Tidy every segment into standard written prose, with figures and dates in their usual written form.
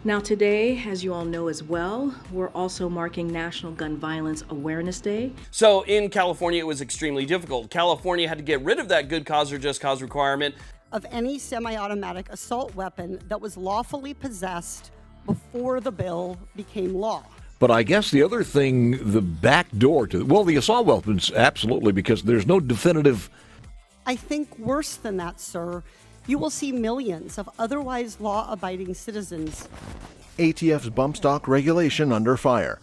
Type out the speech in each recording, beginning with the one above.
Now today, as you all know as well, we're also marking National Gun Violence Awareness Day. So in California, it was extremely difficult. California had to get rid of that good cause or just cause requirement of any semi-automatic assault weapon that was lawfully possessed before the bill became law. But I guess the other thing, the back door to, well, the assault weapons, absolutely, because there's no definitive. I think worse than that, sir. You will see millions of otherwise law-abiding citizens. ATF's bump stock regulation under fire.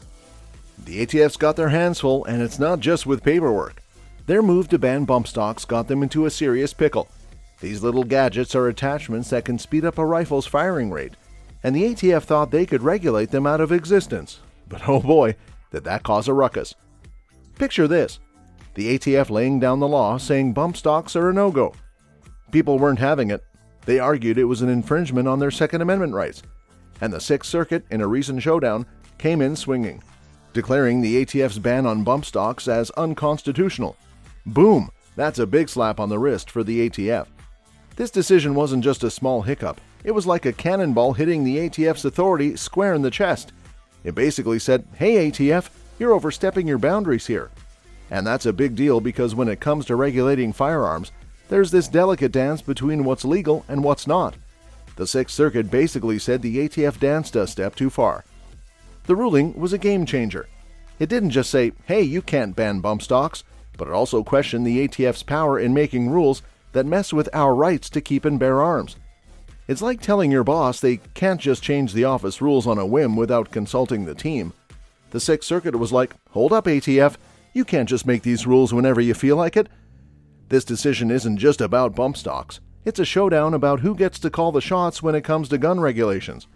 The ATF's got their hands full, and it's not just with paperwork. Their move to ban bump stocks got them into a serious pickle. These little gadgets are attachments that can speed up a rifle's firing rate, and the ATF thought they could regulate them out of existence. But oh boy, did that cause a ruckus. Picture this: the ATF laying down the law saying bump stocks are a no-go. People weren't having it. They argued it was an infringement on their Second Amendment rights. And the Sixth Circuit, in a recent showdown, came in swinging, declaring the ATF's ban on bump stocks as unconstitutional. Boom! That's a big slap on the wrist for the ATF. This decision wasn't just a small hiccup. It was like a cannonball hitting the ATF's authority square in the chest. It basically said, hey ATF, you're overstepping your boundaries here. And that's a big deal because when it comes to regulating firearms, there's this delicate dance between what's legal and what's not. The Sixth Circuit basically said the ATF danced a step too far. The ruling was a game changer. It didn't just say, hey, you can't ban bump stocks, but it also questioned the ATF's power in making rules that mess with our rights to keep and bear arms. It's like telling your boss they can't just change the office rules on a whim without consulting the team. The Sixth Circuit was like, hold up ATF, you can't just make these rules whenever you feel like it. This decision isn't just about bump stocks. It's a showdown about who gets to call the shots when it comes to gun regulations.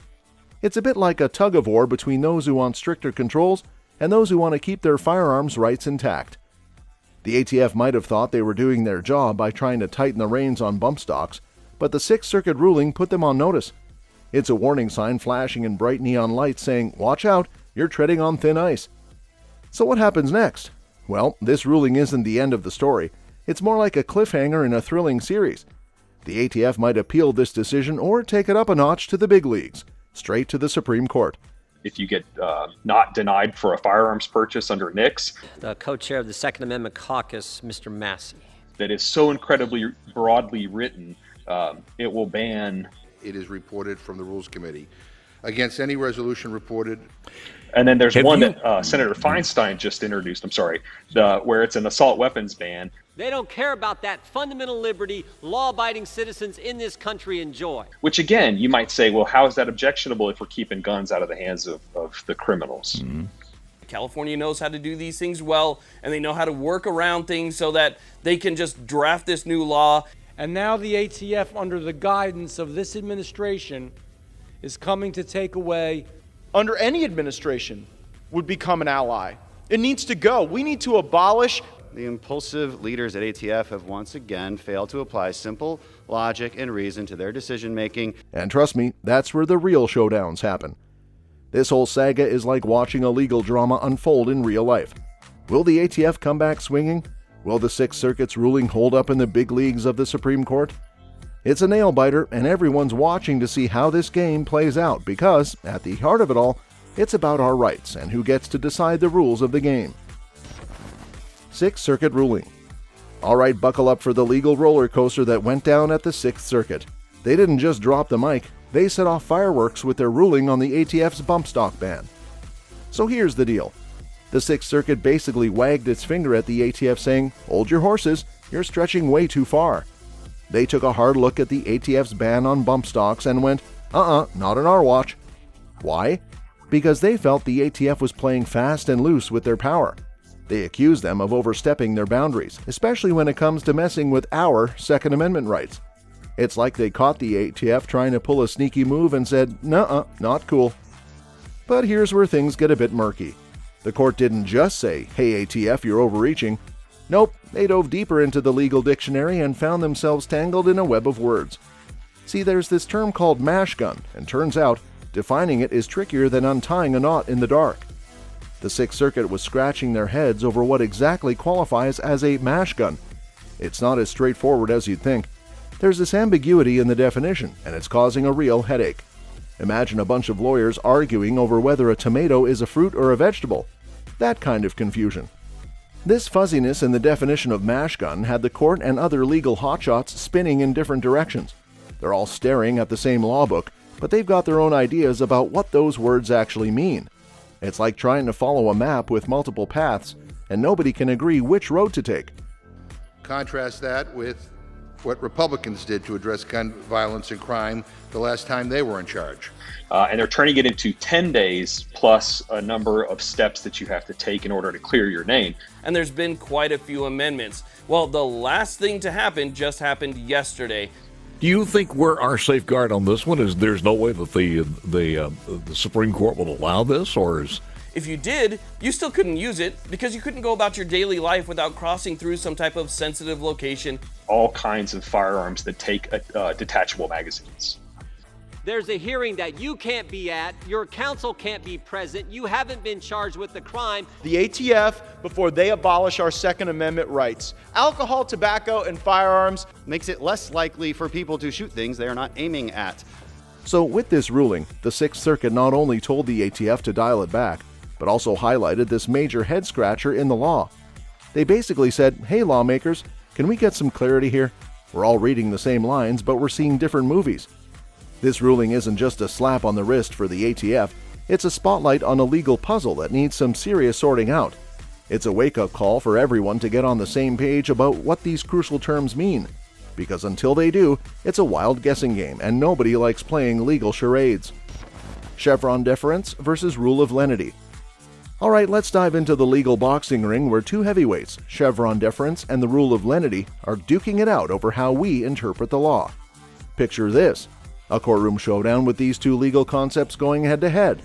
It's a bit like a tug-of-war between those who want stricter controls and those who want to keep their firearms rights intact. The ATF might have thought they were doing their job by trying to tighten the reins on bump stocks, but the Sixth Circuit ruling put them on notice. It's a warning sign flashing in bright neon lights saying, watch out, you're treading on thin ice. So what happens next? Well, this ruling isn't the end of the story. It's more like a cliffhanger in a thrilling series. The ATF might appeal this decision or take it up a notch to the big leagues, straight to the Supreme Court. If you get not denied for a firearms purchase under NICS, the co-chair of the Second Amendment Caucus, Mr. Massey, that is so incredibly broadly written, it will ban. It is reported from the Rules Committee against any resolution reported. And then there's one that Senator Feinstein just introduced, where it's an assault weapons ban. They don't care about that fundamental liberty law-abiding citizens in this country enjoy. Which again, you might say, well, how is that objectionable if we're keeping guns out of the hands of the criminals? Mm-hmm. California knows how to do these things well, and they know how to work around things so that they can just draft this new law. And now the ATF, under the guidance of this administration, is coming to take away. Under any administration, would become an ally. It needs to go. We need to abolish. The impulsive leaders at ATF have once again failed to apply simple logic and reason to their decision-making. And trust me, that's where the real showdowns happen. This whole saga is like watching a legal drama unfold in real life. Will the ATF come back swinging? Will the Sixth Circuit's ruling hold up in the big leagues of the Supreme Court? It's a nail-biter, and everyone's watching to see how this game plays out because, at the heart of it all, it's about our rights and who gets to decide the rules of the game. Sixth Circuit ruling. All right, buckle up for the legal roller coaster that went down at the Sixth Circuit. They didn't just drop the mic, they set off fireworks with their ruling on the ATF's bump stock ban. So here's the deal. The Sixth Circuit basically wagged its finger at the ATF saying, hold your horses, you're stretching way too far. They took a hard look at the ATF's ban on bump stocks and went, not on our watch. Why? Because they felt the ATF was playing fast and loose with their power. They accused them of overstepping their boundaries, especially when it comes to messing with our Second Amendment rights. It's like they caught the ATF trying to pull a sneaky move and said, nuh-uh, not cool. But here's where things get a bit murky. The court didn't just say, hey ATF, you're overreaching. Nope, they dove deeper into the legal dictionary and found themselves tangled in a web of words. See, there's this term called mash gun, and turns out, defining it is trickier than untying a knot in the dark. The Sixth Circuit was scratching their heads over what exactly qualifies as a mash gun. It's not as straightforward as you'd think. There's this ambiguity in the definition, and it's causing a real headache. Imagine a bunch of lawyers arguing over whether a tomato is a fruit or a vegetable. That kind of confusion. This fuzziness in the definition of mash gun had the court and other legal hotshots spinning in different directions. They're all staring at the same law book, but they've got their own ideas about what those words actually mean. It's like trying to follow a map with multiple paths, and nobody can agree which road to take. Contrast that with what Republicans did to address gun violence and crime the last time they were in charge. And they're turning it into 10 days plus a number of steps that you have to take in order to clear your name. And there's been quite a few amendments. Well, the last thing to happen just happened yesterday. Do you think we're our safeguard on this one is there's no way that the Supreme Court will allow this, or is... If you did, you still couldn't use it because you couldn't go about your daily life without crossing through some type of sensitive location. All kinds of firearms that take detachable magazines. There's a hearing that you can't be at, your counsel can't be present, you haven't been charged with the crime. The ATF, before they abolish our Second Amendment rights, alcohol, tobacco, and firearms, Makes it less likely for people to shoot things they are not aiming at. So with this ruling, the Sixth Circuit not only told the ATF to dial it back, but also highlighted this major head-scratcher in the law. They basically said, hey lawmakers, can we get some clarity here? We're all reading the same lines, but we're seeing different movies. This ruling isn't just a slap on the wrist for the ATF, it's a spotlight on a legal puzzle that needs some serious sorting out. It's a wake-up call for everyone to get on the same page about what these crucial terms mean. Because until they do, it's a wild guessing game and nobody likes playing legal charades. Chevron deference versus rule of lenity. Alright, let's dive into the legal boxing ring where two heavyweights, Chevron deference and the rule of lenity, are duking it out over how we interpret the law. Picture this. A courtroom showdown with these two legal concepts going head-to-head.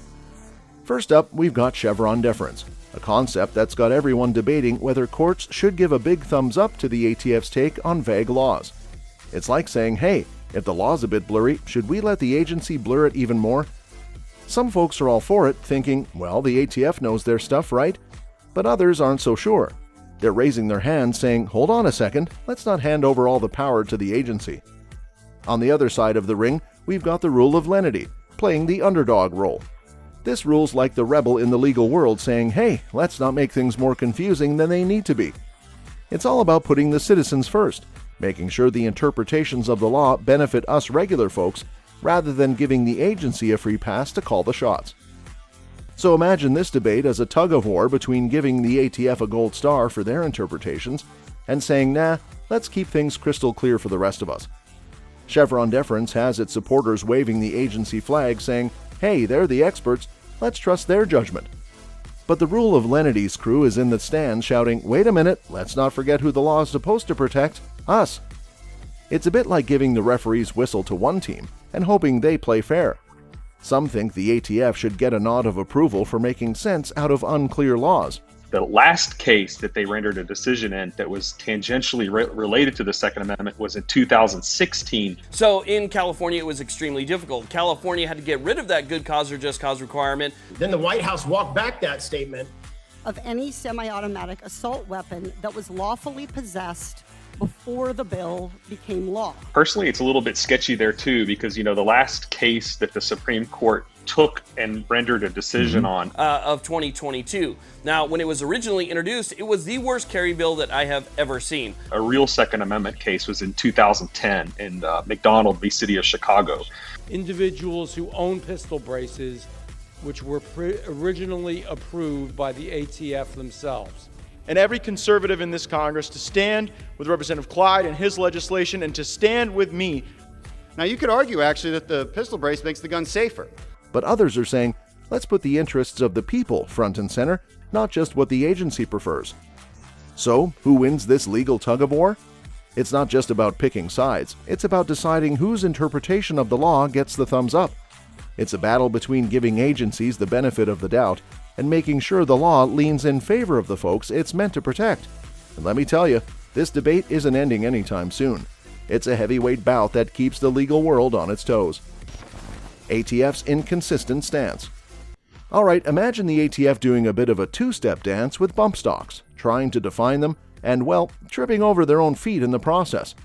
First up, we've got Chevron deference, a concept that's got everyone debating whether courts should give a big thumbs up to the ATF's take on vague laws. It's like saying, hey, if the law's a bit blurry, should we let the agency blur it even more? Some folks are all for it, thinking, well, the ATF knows their stuff, right? But others aren't so sure. They're raising their hands saying, hold on a second, let's not hand over all the power to the agency. On the other side of the ring, we've got the rule of lenity, playing the underdog role. This rule's like the rebel in the legal world saying, hey, let's not make things more confusing than they need to be. It's all about putting the citizens first, making sure the interpretations of the law benefit us regular folks, rather than giving the agency a free pass to call the shots. So imagine this debate as a tug-of-war between giving the ATF a gold star for their interpretations and saying, nah, let's keep things crystal clear for the rest of us. Chevron deference has its supporters waving the agency flag saying, hey, they're the experts, let's trust their judgment. But the rule of lenity's crew is in the stands shouting, wait a minute, let's not forget who the law is supposed to protect, us. It's a bit like giving the referee's whistle to one team and hoping they play fair. Some think the ATF should get a nod of approval for making sense out of unclear laws. The last case that they rendered a decision in that was tangentially related to the Second Amendment was in 2016. So in California, it was extremely difficult. California had to get rid of that good cause or just cause requirement. Then the White House walked back that statement. Of any semi-automatic assault weapon that was lawfully possessed before the bill became law. Personally, it's a little bit sketchy there too, because, the last case that the Supreme Court took and rendered a decision on of 2022. Now, when it was originally introduced, it was the worst carry bill that I have ever seen. A real Second Amendment case was in 2010 in McDonald v. City of Chicago. Individuals who own pistol braces, which were originally approved by the ATF themselves. and every conservative in this Congress to stand with Representative Clyde and his legislation and to stand with me. Now, you could argue, actually, that the pistol brace makes the gun safer. But others are saying, let's put the interests of the people front and center, not just what the agency prefers. So, who wins this legal tug-of-war? It's not just about picking sides. It's about deciding whose interpretation of the law gets the thumbs up. It's a battle between giving agencies the benefit of the doubt and making sure the law leans in favor of the folks it's meant to protect. And let me tell you, this debate isn't ending anytime soon. It's a heavyweight bout that keeps the legal world on its toes. ATF's inconsistent stance. Alright, imagine the ATF doing a bit of a two-step dance with bump stocks, trying to define them, and, well, tripping over their own feet in the process.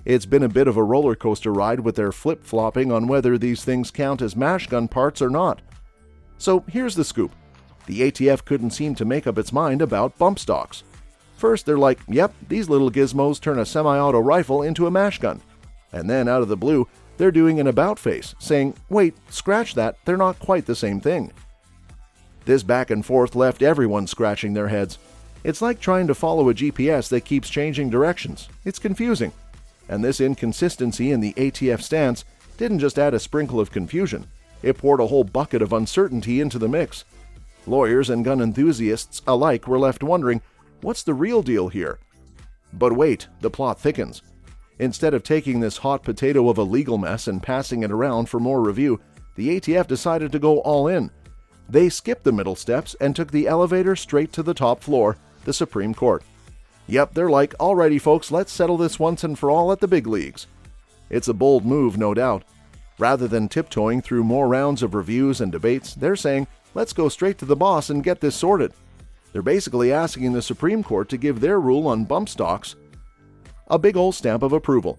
It's been a bit of a roller coaster ride with their flip-flopping on whether these things count as mash gun parts or not. So here's the scoop. The ATF couldn't seem to make up its mind about bump stocks. First, they're like, yep, these little gizmos turn a semi-auto rifle into a mash gun. And then, out of the blue, they're doing an about-face, saying, wait, scratch that, they're not quite the same thing. This back and forth left everyone scratching their heads. It's like trying to follow a GPS that keeps changing directions. It's confusing. And this inconsistency in the ATF stance didn't just add a sprinkle of confusion, it poured a whole bucket of uncertainty into the mix. Lawyers and gun enthusiasts alike were left wondering, what's the real deal here? But wait, the plot thickens. Instead of taking this hot potato of a legal mess and passing it around for more review, the ATF decided to go all in. They skipped the middle steps and took the elevator straight to the top floor, the Supreme Court. Yep, they're like, alrighty folks, let's settle this once and for all at the big leagues. It's a bold move, no doubt. Rather than tiptoeing through more rounds of reviews and debates, they're saying, let's go straight to the boss and get this sorted. They're basically asking the Supreme Court to give their rule on bump stocks a big old stamp of approval.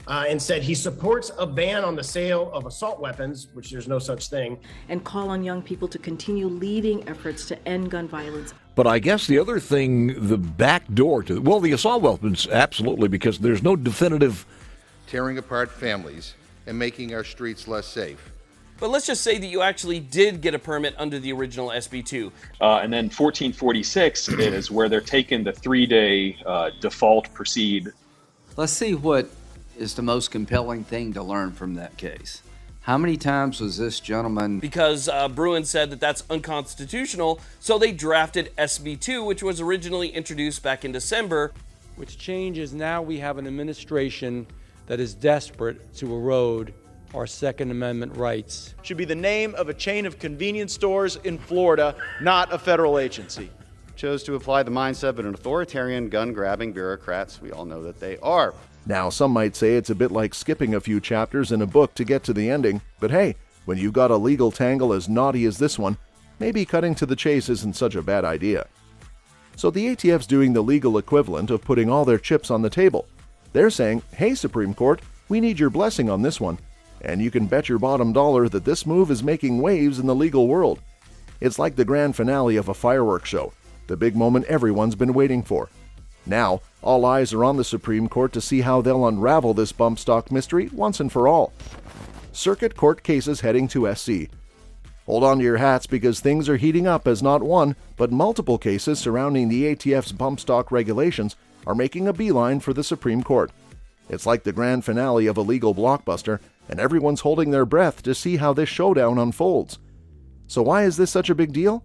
And said he supports a ban on the sale of assault weapons, which there's no such thing. And call on young people to continue leading efforts to end gun violence. But I guess the other thing, the back door to, well, the assault weapons, absolutely, because there's no definitive... Tearing apart families and making our streets less safe. But let's just say that you actually did get a permit under the original SB2. And then 1446 is where they're taking the 3-day default proceed. Let's see what is the most compelling thing to learn from that case. How many times was this gentleman... Because Bruin said that that's unconstitutional, so they drafted SB2, which was originally introduced back in December. Which changes now we have an administration that is desperate to erode our Second Amendment rights. Should be the name of a chain of convenience stores in Florida, not a federal agency. Chose to apply the mindset of an authoritarian, gun-grabbing bureaucrats we all know that they are. Now, some might say it's a bit like skipping a few chapters in a book to get to the ending, but hey, when you got a legal tangle as naughty as this one, maybe cutting to the chase isn't such a bad idea. So the ATF's doing the legal equivalent of putting all their chips on the table. They're saying, hey Supreme Court, we need your blessing on this one. And you can bet your bottom dollar that this move is making waves in the legal world. It's like the grand finale of a fireworks show, the big moment everyone's been waiting for. Now, all eyes are on the Supreme Court to see how they'll unravel this bump stock mystery once and for all. Circuit Court cases heading to SC. Hold on to your hats because things are heating up as not one, but multiple cases surrounding the ATF's bump stock regulations are making a beeline for the Supreme Court. It's like the grand finale of a legal blockbuster, and everyone's holding their breath to see how this showdown unfolds. So why is this such a big deal?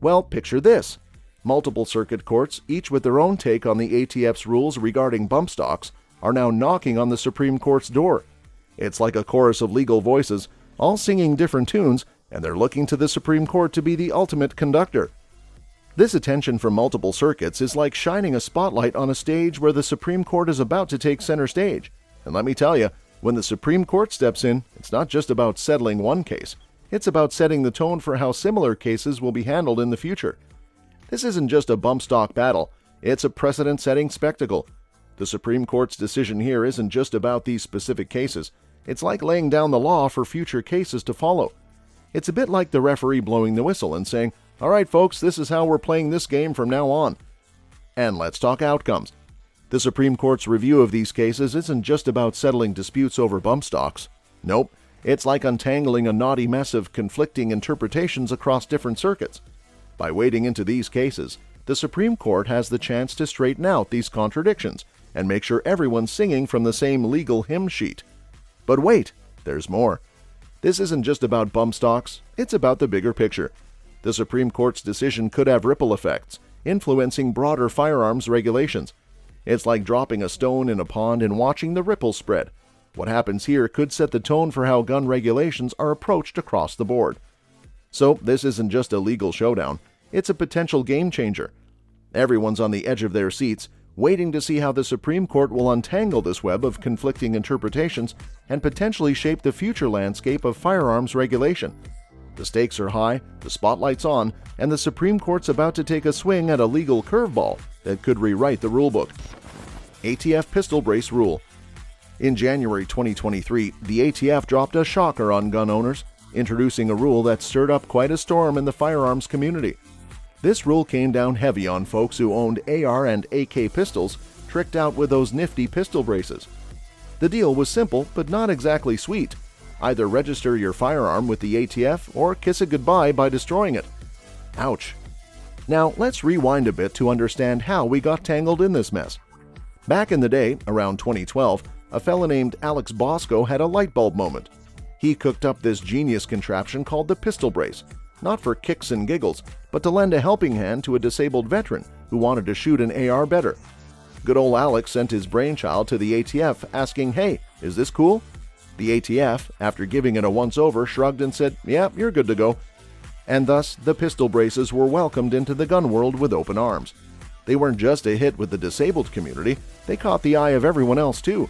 Well, picture this. Multiple circuit courts, each with their own take on the ATF's rules regarding bump stocks, are now knocking on the Supreme Court's door. It's like a chorus of legal voices, all singing different tunes, and they're looking to the Supreme Court to be the ultimate conductor. This attention from multiple circuits is like shining a spotlight on a stage where the Supreme Court is about to take center stage. And let me tell you, when the Supreme Court steps in, it's not just about settling one case. It's about setting the tone for how similar cases will be handled in the future. This isn't just a bump stock battle, it's a precedent-setting spectacle. The Supreme Court's decision here isn't just about these specific cases. It's like laying down the law for future cases to follow. It's a bit like the referee blowing the whistle and saying, all right, folks, this is how we're playing this game from now on. And let's talk outcomes. The Supreme Court's review of these cases isn't just about settling disputes over bump stocks. Nope, it's like untangling a knotty mess of conflicting interpretations across different circuits. By wading into these cases, the Supreme Court has the chance to straighten out these contradictions and make sure everyone's singing from the same legal hymn sheet. But wait, there's more. This isn't just about bump stocks, it's about the bigger picture. The Supreme Court's decision could have ripple effects, influencing broader firearms regulations. It's like dropping a stone in a pond and watching the ripples spread. What happens here could set the tone for how gun regulations are approached across the board. So this isn't just a legal showdown, it's a potential game changer. Everyone's on the edge of their seats, waiting to see how the Supreme Court will untangle this web of conflicting interpretations and potentially shape the future landscape of firearms regulation. The stakes are high, the spotlight's on, and the Supreme Court's about to take a swing at a legal curveball that could rewrite the rulebook. ATF pistol brace rule. In January 2023, the ATF dropped a shocker on gun owners, introducing a rule that stirred up quite a storm in the firearms community. This rule came down heavy on folks who owned AR and AK pistols, tricked out with those nifty pistol braces. The deal was simple, but not exactly sweet. Either register your firearm with the ATF or kiss it goodbye by destroying it. Ouch. Now, let's rewind a bit to understand how we got tangled in this mess. Back in the day, around 2012, a fella named Alex Bosco had a light bulb moment. He cooked up this genius contraption called the pistol brace, not for kicks and giggles, but to lend a helping hand to a disabled veteran who wanted to shoot an AR better. Good old Alex sent his brainchild to the ATF asking, "Hey, is this cool?" The ATF, after giving it a once-over, shrugged and said, "Yeah, you're good to go." And thus, the pistol braces were welcomed into the gun world with open arms. They weren't just a hit with the disabled community, they caught the eye of everyone else too.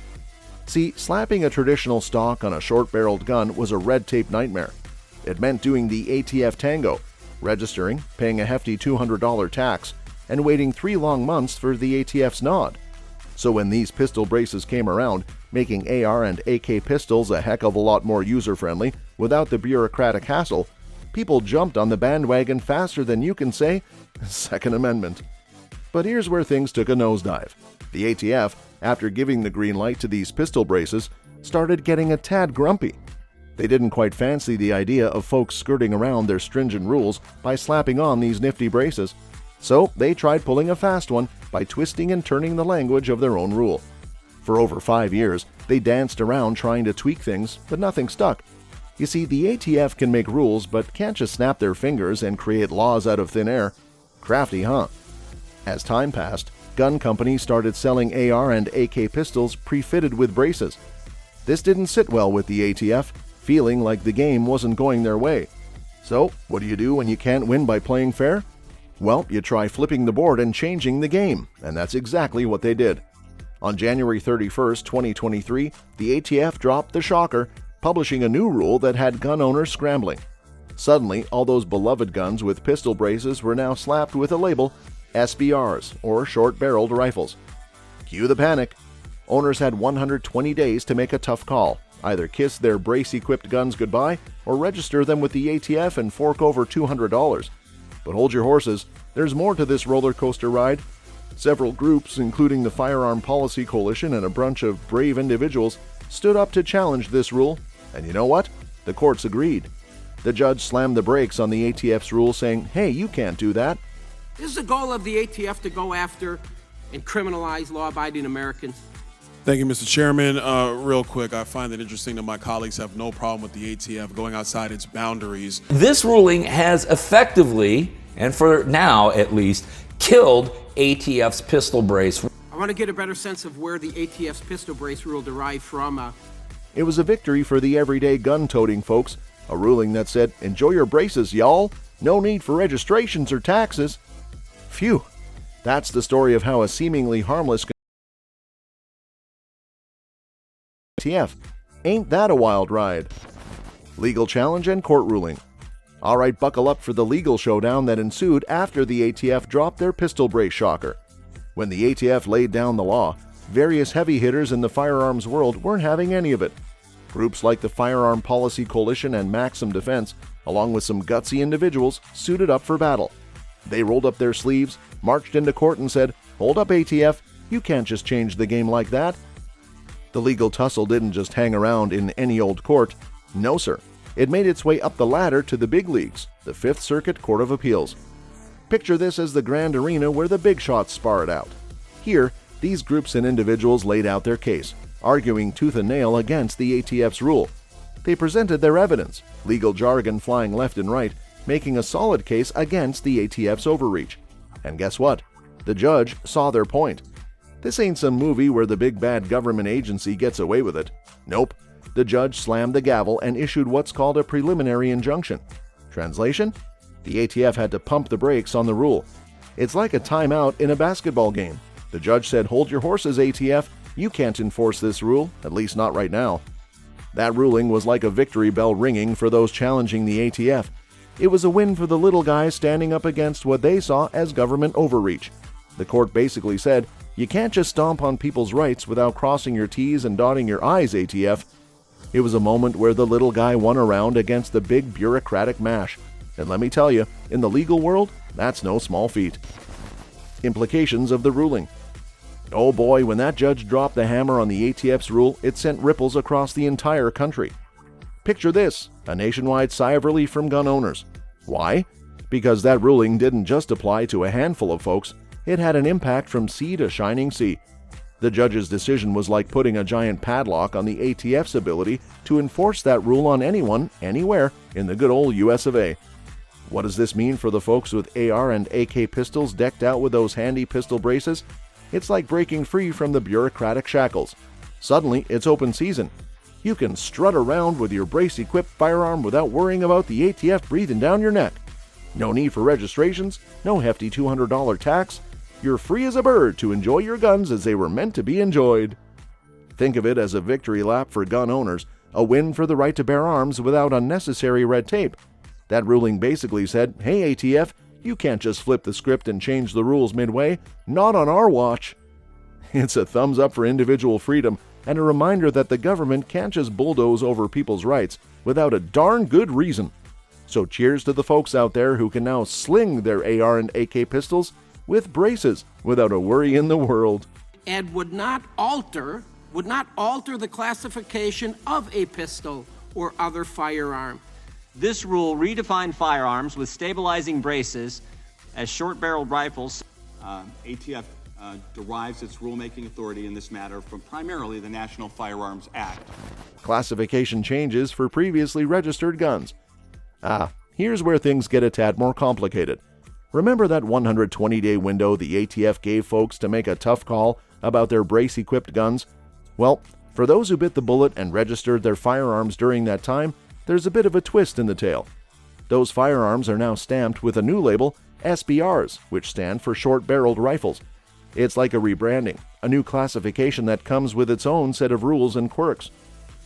See, slapping a traditional stock on a short-barreled gun was a red-tape nightmare. It meant doing the ATF tango, registering, paying a hefty $200 tax, and waiting 3 long months for the ATF's nod. So when these pistol braces came around, making AR and AK pistols a heck of a lot more user-friendly without the bureaucratic hassle, people jumped on the bandwagon faster than you can say, Second Amendment. But here's where things took a nosedive. The ATF, after giving the green light to these pistol braces, started getting a tad grumpy. They didn't quite fancy the idea of folks skirting around their stringent rules by slapping on these nifty braces. So they tried pulling a fast one by twisting and turning the language of their own rule. For over 5 years, they danced around trying to tweak things, but nothing stuck. You see, the ATF can make rules, but can't just snap their fingers and create laws out of thin air. Crafty, huh? As time passed, gun companies started selling AR and AK pistols pre-fitted with braces. This didn't sit well with the ATF, feeling like the game wasn't going their way. So, what do you do when you can't win by playing fair? Well, you try flipping the board and changing the game, and that's exactly what they did. On January 31st, 2023, the ATF dropped the shocker, publishing a new rule that had gun owners scrambling. Suddenly, all those beloved guns with pistol braces were now slapped with a label, SBRs, or short-barreled rifles. Cue the panic. Owners had 120 days to make a tough call, either kiss their brace-equipped guns goodbye or register them with the ATF and fork over $200. But hold your horses, there's more to this roller coaster ride. Several groups, including the Firearm Policy Coalition and a bunch of brave individuals, stood up to challenge this rule, and you know what? The courts agreed. The judge slammed the brakes on the ATF's rule, saying, "Hey, you can't do that." Is the goal of the ATF to go after and criminalize law-abiding Americans? Thank you, Mr. Chairman. Real quick, I find it interesting that my colleagues have no problem with the ATF going outside its boundaries. This ruling has effectively, and for now at least, killed ATF's pistol brace. I want to get a better sense of where the ATF's pistol brace rule derived from. It was a victory for the everyday gun-toting folks, a ruling that said, "Enjoy your braces, y'all. No need for registrations or taxes." Phew. That's the story of how a seemingly harmless ATF. Ain't that a wild ride? Legal challenge and court ruling. Alright, buckle up for the legal showdown that ensued after the ATF dropped their pistol brace shocker. When the ATF laid down the law, various heavy hitters in the firearms world weren't having any of it. Groups like the Firearm Policy Coalition and Maxim Defense, along with some gutsy individuals, suited up for battle. They rolled up their sleeves, marched into court and said, "Hold up, ATF, you can't just change the game like that." The legal tussle didn't just hang around in any old court. No, sir. It made its way up the ladder to the big leagues, the Fifth Circuit Court of Appeals. Picture this as the grand arena where the big shots spar it out. Here, these groups and individuals laid out their case, arguing tooth and nail against the ATF's rule. They presented their evidence, legal jargon flying left and right, making a solid case against the ATF's overreach. And guess what? The judge saw their point. This ain't some movie where the big bad government agency gets away with it. Nope. The judge slammed the gavel and issued what's called a preliminary injunction. Translation? The ATF had to pump the brakes on the rule. It's like a timeout in a basketball game. The judge said, "Hold your horses, ATF. You can't enforce this rule, at least not right now." That ruling was like a victory bell ringing for those challenging the ATF. It was a win for the little guys standing up against what they saw as government overreach. The court basically said, You can't just stomp on people's rights without crossing your T's and dotting your I's, ATF. It was a moment where the little guy won around against the big bureaucratic mash. And let me tell you, in the legal world, that's no small feat. Implications of the ruling. Oh boy, when that judge dropped the hammer on the ATF's rule, it sent ripples across the entire country. Picture this, a nationwide sigh of relief from gun owners. Why? Because that ruling didn't just apply to a handful of folks, it had an impact from sea to shining sea. The judge's decision was like putting a giant padlock on the ATF's ability to enforce that rule on anyone, anywhere, in the good old US of A. What does this mean for the folks with AR and AK pistols decked out with those handy pistol braces? It's like breaking free from the bureaucratic shackles. Suddenly, it's open season. You can strut around with your brace-equipped firearm without worrying about the ATF breathing down your neck. No need for registrations, no hefty $200 tax. You're free as a bird to enjoy your guns as they were meant to be enjoyed. Think of it as a victory lap for gun owners, a win for the right to bear arms without unnecessary red tape. That ruling basically said, hey ATF, you can't just flip the script and change the rules midway, not on our watch. It's a thumbs up for individual freedom and a reminder that the government can't just bulldoze over people's rights without a darn good reason. So cheers to the folks out there who can now sling their AR and AK pistols with braces without a worry in the world. And would not alter the classification of a pistol or other firearm. This rule redefined firearms with stabilizing braces as short-barreled rifles. ATF derives its rulemaking authority in this matter from primarily the National Firearms Act. Classification changes for previously registered guns. Here's where things get a tad more complicated. Remember that 120-day window the ATF gave folks to make a tough call about their brace-equipped guns? Well, for those who bit the bullet and registered their firearms during that time, there's a bit of a twist in the tale. Those firearms are now stamped with a new label, SBRs, which stand for short-barreled rifles. It's like a rebranding, a new classification that comes with its own set of rules and quirks.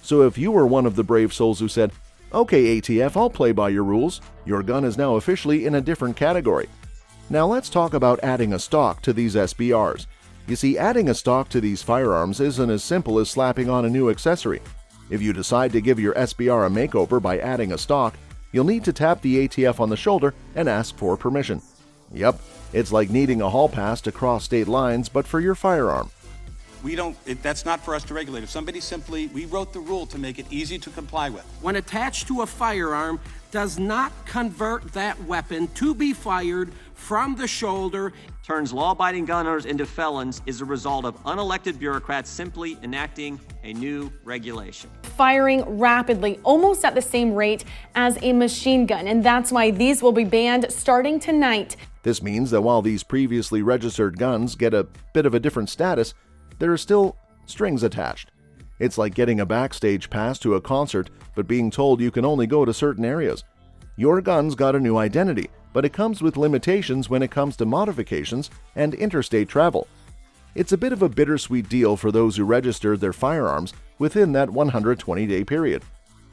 So if you were one of the brave souls who said, okay ATF, I'll play by your rules, your gun is now officially in a different category. Now let's talk about adding a stock to these SBRs. You see, adding a stock to these firearms isn't as simple as slapping on a new accessory. If you decide to give your SBR a makeover by adding a stock, you'll need to tap the ATF on the shoulder and ask for permission. Yep, it's like needing a hall pass to cross state lines, but for your firearm. That's not for us to regulate. If somebody we wrote the rule to make it easy to comply with. When attached to a firearm, does not convert that weapon to be fired from the shoulder. Turns law-abiding gun owners into felons is a result of unelected bureaucrats simply enacting a new regulation. Firing rapidly, almost at the same rate as a machine gun, and that's why these will be banned starting tonight. This means that while these previously registered guns get a bit of a different status, there are still strings attached. It's like getting a backstage pass to a concert, but being told you can only go to certain areas. Your gun's got a new identity, but it comes with limitations when it comes to modifications and interstate travel. It's a bit of a bittersweet deal for those who registered their firearms within that 120-day period.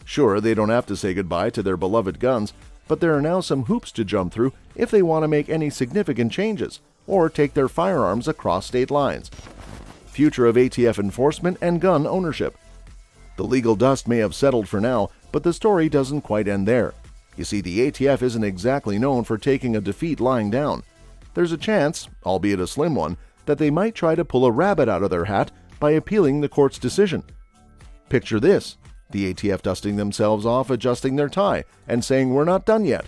Sure, they don't have to say goodbye to their beloved guns, but there are now some hoops to jump through if they want to make any significant changes or take their firearms across state lines. Future of ATF enforcement and gun ownership. The legal dust may have settled for now, but the story doesn't quite end there. You see, the ATF isn't exactly known for taking a defeat lying down. There's a chance, albeit a slim one, that they might try to pull a rabbit out of their hat by appealing the court's decision. Picture this, the ATF dusting themselves off, adjusting their tie, and saying we're not done yet.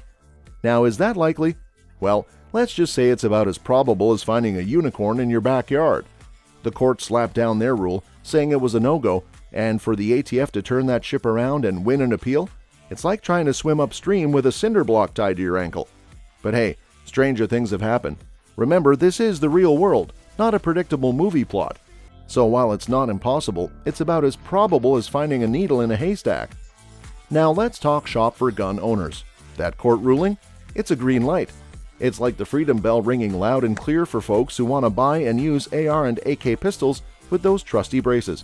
Now, is that likely? Well, let's just say it's about as probable as finding a unicorn in your backyard. The court slapped down their rule, saying it was a no-go, and for the ATF to turn that ship around and win an appeal, it's like trying to swim upstream with a cinder block tied to your ankle. But hey, stranger things have happened. Remember, this is the real world, not a predictable movie plot. So while it's not impossible, it's about as probable as finding a needle in a haystack. Now let's talk shop for gun owners. That court ruling? It's a green light. It's like the freedom bell ringing loud and clear for folks who want to buy and use AR and AK pistols with those trusty braces.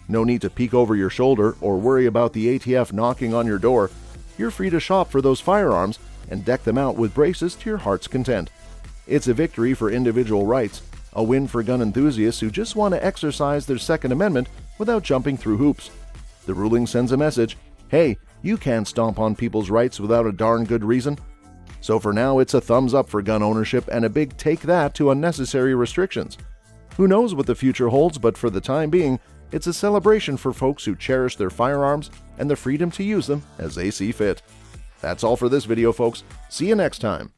No need to peek over your shoulder or worry about the ATF knocking on your door. You're free to shop for those firearms and deck them out with braces to your heart's content. It's a victory for individual rights, A win for gun enthusiasts who just want to exercise their Second Amendment without jumping through hoops. The ruling sends a message, hey, you can't stomp on people's rights without a darn good reason. So for now, it's a thumbs up for gun ownership and a big take that to unnecessary restrictions. Who knows what the future holds, but for the time being, it's a celebration for folks who cherish their firearms and the freedom to use them as they see fit. That's all for this video, folks. See you next time.